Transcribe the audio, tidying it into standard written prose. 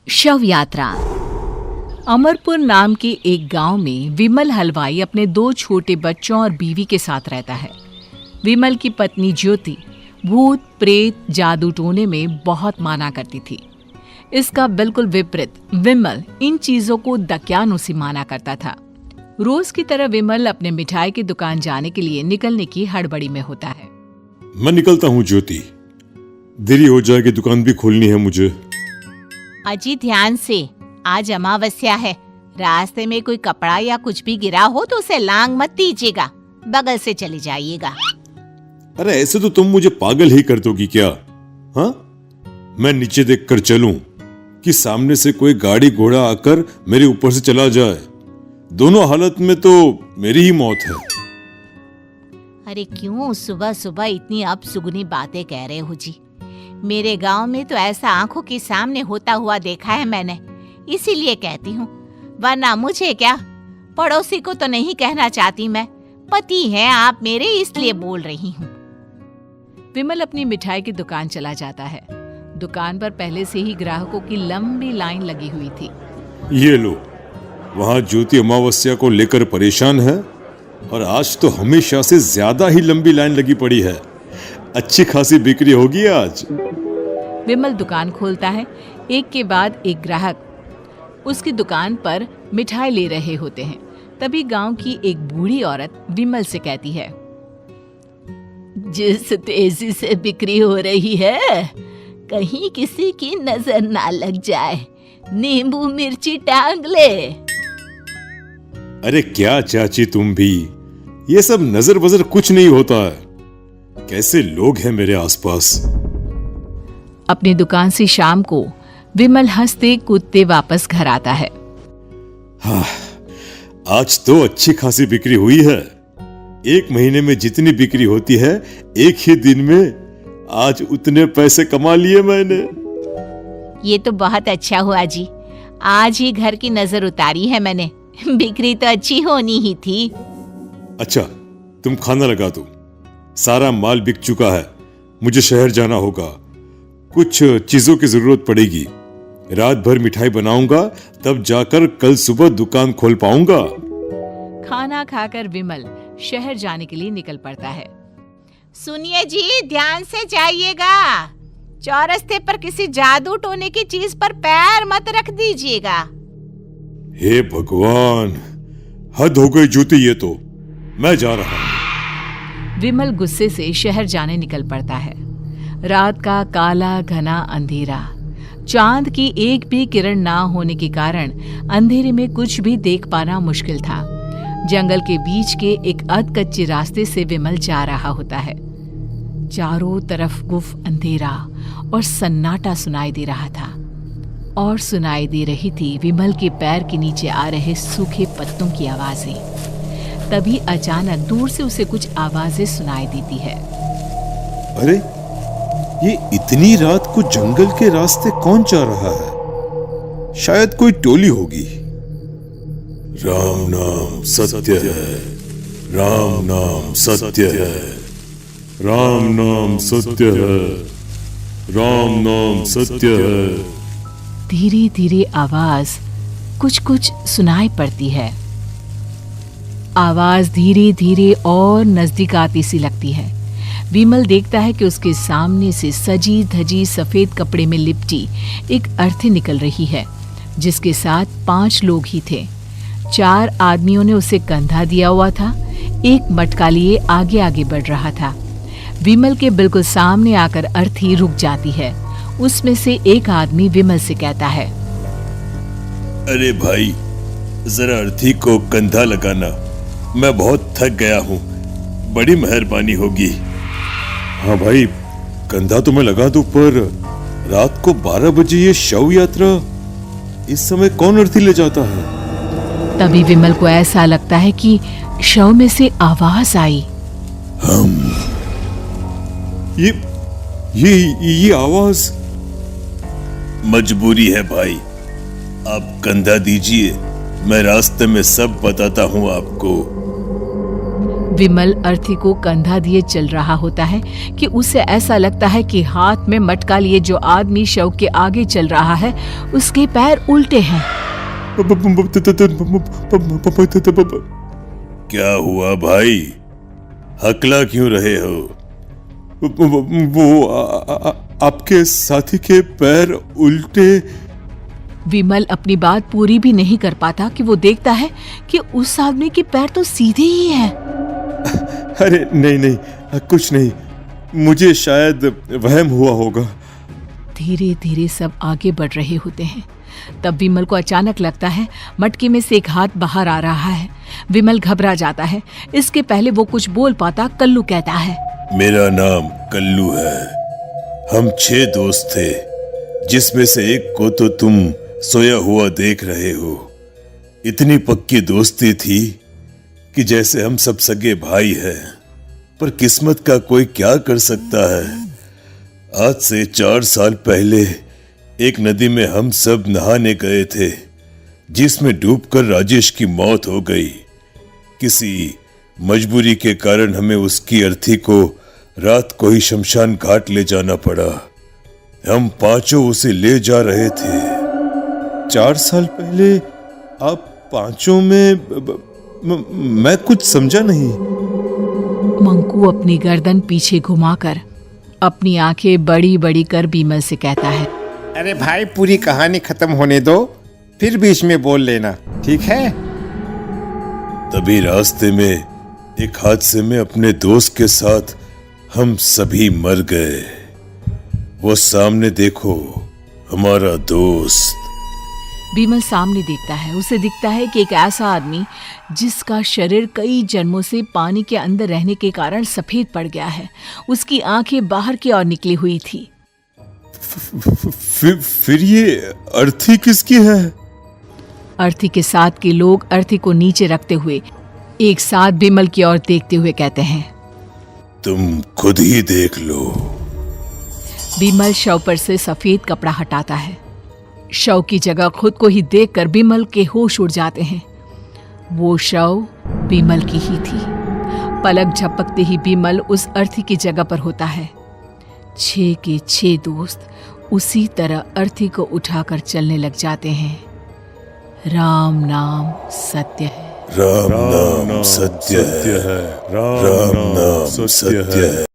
शव यात्रा। अमरपुर नाम के एक गांव में विमल हलवाई अपने 2 छोटे बच्चों और बीवी के साथ रहता है। विमल की पत्नी ज्योति भूत प्रेत जादू टोने में बहुत माना करती थी। इसका बिल्कुल विपरीत विमल इन चीजों को दक्यानुसी माना करता था। रोज की तरह विमल अपने मिठाई की दुकान जाने के लिए निकलने की हड़बड़ी में होता है। मैं निकलता हूँ ज्योति, देरी हो जाएगी, दुकान भी खोलनी है मुझे। अजी ध्यान से, आज अमावस्या है। रास्ते में कोई कपड़ा या कुछ भी गिरा हो तो उसे लांग मत दीजिएगा, बगल से चली जाइएगा। अरे ऐसे तो तुम मुझे पागल ही कर दोगी क्या? हाँ, मैं नीचे देखकर चलूं कि सामने से कोई गाड़ी घोड़ा आकर मेरे ऊपर से चला जाए? दोनों हालत में तो मेरी ही मौत है। अरे क्यों सुबह सुबह इतनी अपसुगनी बातें कह रहे हो जी? मेरे गांव में तो ऐसा आंखों के सामने होता हुआ देखा है मैंने, इसीलिए कहती हूँ, वरना मुझे क्या, पड़ोसी को तो नहीं कहना चाहती मैं। पति हैं आप मेरे, इसलिए बोल रही हूँ। विमल अपनी मिठाई की दुकान चला जाता है। दुकान पर पहले से ही ग्राहकों की लंबी लाइन लगी हुई थी। ये लो, वहाँ ज्योति अमावस्या को लेकर परेशान है और आज तो हमेशा से ज्यादा ही लंबी लाइन लगी पड़ी है। अच्छी खासी बिक्री होगी आज। विमल दुकान खोलता है। एक के बाद एक ग्राहक उसकी दुकान पर मिठाई ले रहे होते हैं। तभी गांव की एक बूढ़ी औरत विमल से कहती है, जिस तेजी से बिक्री हो रही है, कहीं किसी की नजर ना लग जाए, नींबू मिर्ची टांग ले। अरे क्या चाची तुम भी, ये सब नजर बजर कुछ नहीं होता है। कैसे लोग हैं मेरे आसपास। अपनी दुकान से शाम को विमल हंसते कूदते वापस घर आता है। हाँ, आज तो अच्छी खासी बिक्री हुई है। एक महीने में जितनी बिक्री होती है, एक ही दिन में आज उतने पैसे कमा लिए मैंने। ये तो बहुत अच्छा हुआ जी, आज ही घर की नजर उतारी है मैंने। बिक्री तो अच्छी होनी ही थी। अच्छा, तुम खाना लगा दो, सारा माल बिक चुका है। मुझे शहर जाना होगा, कुछ चीजों की जरूरत पड़ेगी। रात भर मिठाई बनाऊंगा, तब जाकर कल सुबह दुकान खोल पाऊंगा। खाना खाकर विमल शहर जाने के लिए निकल पड़ता है। सुनिए जी, ध्यान से जाइएगा। चौरस्ते पर किसी जादू टोने की चीज पर पैर मत रख दीजिएगा। हे भगवान, हद हो गई ज्योति, ये तो मैं जा रहा हूं। विमल गुस्से से शहर जाने निकल पड़ता है। रात का काला घना अंधेरा, चांद की एक भी किरण ना होने के कारण अंधेरे में कुछ भी देख पाना मुश्किल था। जंगल के बीच के एक अधकच्चे रास्ते से विमल जा रहा होता है। चारों तरफ गुफ अंधेरा और सन्नाटा सुनाई दे रहा था, और सुनाई दे रही थी विमल के पैर के नीचे आ रहे सूखे पत्तों की आवाजें। तभी अचानक दूर से उसे कुछ आवाजें सुनाई देती है। अरे, ये इतनी रात को जंगल के रास्ते कौन जा रहा है? शायद कोई टोली होगी। राम नाम सत्य है, राम नाम सत्य है, राम नाम सत्य है, राम नाम सत्य है। धीरे धीरे आवाज कुछ कुछ सुनाई पड़ती है। आवाज धीरे धीरे और नजदीक आती सी लगती है। विमल देखता है कि उसके सामने से सजी धजी सफेद कपड़े में लिपटी एक अर्थी निकल रही है, जिसके साथ 5 लोग ही थे। 4 आदमियों ने उसे कंधा दिया हुआ था। एक मटका लिए आगे आगे बढ़ रहा था। विमल के बिल्कुल सामने आकर अर्थी रुक जाती है। उसमें से एक आदमी विमल से कहता है, अरे भाई, जरा अर्थी को कंधा लगाना, मैं बहुत थक गया हूँ, बड़ी मेहरबानी होगी। हाँ भाई, कंधा तो मैं लगा दूं, पर रात को 12 बजे ये शव यात्रा, इस समय कौन अर्थी ले जाता है? तभी विमल को ऐसा लगता है कि शव में से आवाज आई, ये आवाज। मजबूरी है भाई, आप कंधा दीजिए, मैं रास्ते में सब बताता हूँ आपको। विमल अर्थी को कंधा दिए चल रहा होता है कि उसे ऐसा लगता है कि हाथ में मटका लिए जो आदमी शव के आगे चल रहा है उसके पैर उल्टे हैं। क्या हुआ भाई, हकला क्यों रहे हो? वो आपके साथी के पैर उल्टे। विमल अपनी बात पूरी भी नहीं कर पाता कि वो देखता है कि उस आदमी के पैर तो सीधे ही हैं। अरे नहीं, कुछ नहीं, मुझे शायद वहम हुआ होगा। धीरे धीरे सब आगे बढ़ रहे होते हैं। तब विमल को अचानक लगता है मटके में से एक हाथ बाहर आ रहा है। विमल घबरा जाता है। इसके पहले वो कुछ बोल पाता, कल्लू कहता है, मेरा नाम कल्लू है। हम 6 दोस्त थे, जिसमें से एक को तो तुम सोया हुआ देख रहे हो। इतनी पक्की दोस्ती थी कि जैसे हम सब सगे भाई हैं। पर किस्मत का कोई क्या कर सकता है। आज से 4 साल पहले एक नदी में हम सब नहाने गए थे, जिसमें डूबकर राजेश की मौत हो गई। किसी मजबूरी के कारण हमें उसकी अर्थी को रात को ही शमशान घाट ले जाना पड़ा। हम 5 उसे ले जा रहे थे। 4 साल पहले आप 5 में मैं कुछ समझा नहीं। मंकू अपनी गर्दन पीछे घुमाकर अपनी आंखें बड़ी बड़ी कर विमल से कहता है, अरे भाई, पूरी कहानी खत्म होने दो, फिर बीच में बोल लेना, ठीक है? तभी रास्ते में एक हादसे में अपने दोस्त के साथ हम सभी मर गए। वो सामने देखो, हमारा दोस्त। विमल सामने देखता है। उसे दिखता है कि एक ऐसा आदमी जिसका शरीर कई जन्मों से पानी के अंदर रहने के कारण सफेद पड़ गया है। उसकी आंखें बाहर की ओर निकली हुई थी। फिर ये अर्थी किसकी है? अर्थी के साथ के लोग अर्थी को नीचे रखते हुए एक साथ विमल की ओर देखते हुए कहते हैं, तुम खुद ही देख लो। विमल शव पर से सफेद कपड़ा हटाता है। शव की जगह खुद को ही देखकर विमल के होश उड़ जाते हैं। वो शव विमल की ही थी। पलक झपकते ही विमल उस अर्थी की जगह पर होता है। 6 के 6 दोस्त उसी तरह अर्थी को उठाकर चलने लग जाते हैं। राम नाम सत्य है। राम नाम सत्य है। राम नाम सत्य है।